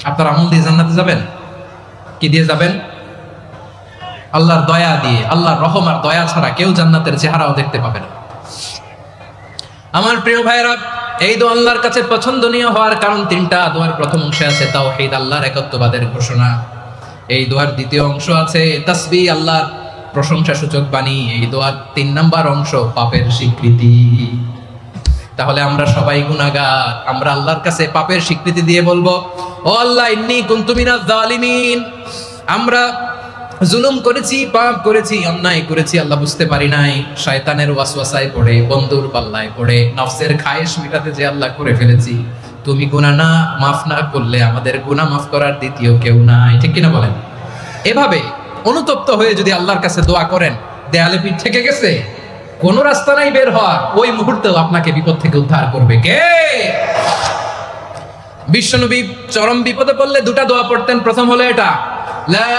আপনার আমল দিয়ে জান্নাতে যাবেন? কি দিয়ে যাবেন? আল্লাহর দয়া দিয়ে। আল্লাহর রহম আর দয়া ছাড়া কেউ জান্নাতের চেহারাও দেখতে পাবে না। আমার প্রিয় ভাইরা, এই দোয়া আল্লাহর কাছে পছন্দনীয় হওয়ার কারণ তিনটা। দোয়ার প্রথম অংশে আছে তাওহীদ, আল্লাহর একত্ববাদের ঘোষণা। এই দোয়ার দ্বিতীয় অংশ আছে তাসবিহ, আল্লাহর প্রশংসা সূচক বাণী। এই দোয়ার 3 নাম্বার অংশ পাপের স্বীকৃতি। তাহলে আমরা সবাই গুনাহগার, আমরা আল্লাহর কাছে পাপের স্বীকৃতি দিয়ে বলবো, ও আল্লাহ, ইন্নী কুনতু মিনাজ জালিমিন, আমরা জুলুম করেছি, পাপ করেছি, অন্যায় করেছি, আল্লাহ বুঝতে পারি নাই, শয়তানের ওয়াসওয়াসায় পড়ে, বন্ধুর পাল্লায় পড়ে, নফসের খায়েশ মেটাতে যে আল্লাহ করে ফেলেছি। তুমি গুনাহ না মাফ না করলে আমাদের গুনাহ মাফ করার দ্বিতীয় কেউ নাই। ঠিক কিনা বলেন? এভাবে অনুতপ্ত হয়ে যদি আল্লাহর কাছে দোয়া করেন, দেয়ালে পিঠ থেকে গেছে, কোন রাস্তা নাই বের হওয়ার, ওই মুহূর্তেও আপনাকে বিপদ থেকে উদ্ধার করবে কে? বিশ্বনবী চরম বিপদে পড়লে দুটা দোয়া পড়তেন। প্রথম হলো এটা, লা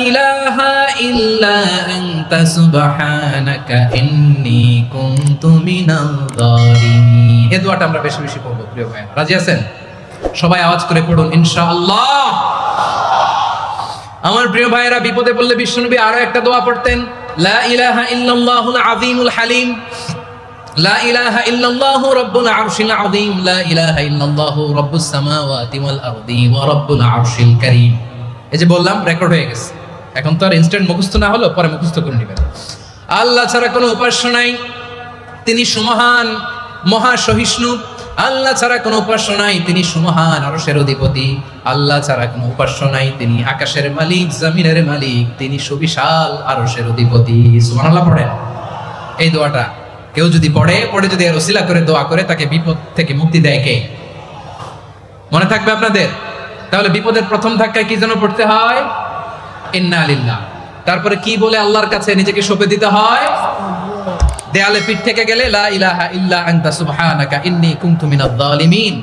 ইলাহা ইল্লা আনতা সুবহানাকা ইন্নী কুনতু মিনাল যালিমিন। এই দোয়াটা আমরা বেশি বেশি পড়ব প্রিয় ভাই। রাজি আছেন? সবাই আওয়াজ করে পড়ুন ইনশাআল্লাহ। আমার প্রিয় ভাইয়েরা, বিপদে পড়লে বিশ্বনবী আরো একটা দোয়া পড়তেন, লা ইলাহা ইল্লাল্লাহুল আযীমুল হালিম, লা ইলাহা ইল্লাল্লাহু রাব্বুল আরশিল আযীম, লা ইলাহা ইল্লাল্লাহু রাব্বুস সামাওয়াতি ওয়াল আরদি ওয়া রাব্বুল আরশিল কারীম। এই যে বললাম, রেকর্ড হয়ে গেছে। এখন তো আর ইনস্ট্যান্ট মুখস্থ না হলো, পরে মুখস্থ করে নেবেন। আল্লাহ ছাড়া কোনো উপাস্য নাই, তিনি সুমহান, মহা সহিষ্ণু। আল্লাহ ছাড়া কোনো উপাস্য নাই, তিনি সুমহান, আরশের অধিপতি। আল্লাহ ছাড়া কোনো উপাস্য নাই, তিনি আকাশের মালিক, জমিনের মালিক, তিনি সুবিশাল, আরশের অধিপতি। সুবহানাল্লাহ পড়েন। এই দোয়াটা কেউ যদি পড়ে যদি এর ওসিলা করে দোয়া করে, তাকে বিপদ থেকে মুক্তি দেয় কে? মনে থাকবে আপনাদের? তাহলে বিপদের প্রথম ধাক্কায় কি যেন পড়তে হয়? ইন্না লিল্লাহ। তারপরে কি বলে আল্লাহর কাছে নিজেকে সঁপে দিতে হয়? দেয়ালে পিঠ থেকে গেলে লা ইলাহা ইল্লা আনতা সুবহানাকা ইন্নী কুনতু মিনাজ জালিমিন।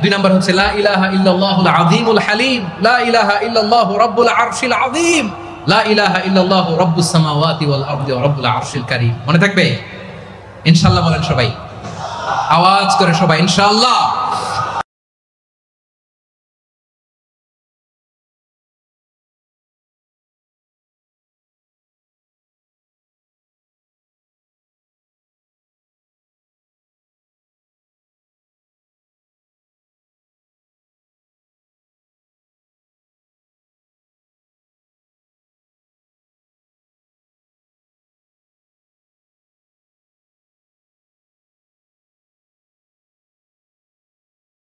দুই নাম্বার হচ্ছে লা ইলাহা ইল্লাল্লাহুল আযীমুল হালিম, লা ইলাহা ইল্লাল্লাহু রাব্বুল আরশিল আযীম, লা ইলাহা ইল্লাল্লাহু রাব্বুস সামাওয়াতি ওয়াল আরদি ওয়া রাব্বুল আরশিল কারীম। মনে থাকবে? ইনশাআল্লাহ বলেন সবাই, আওয়াজ করে সবাই ইনশাআল্লাহ।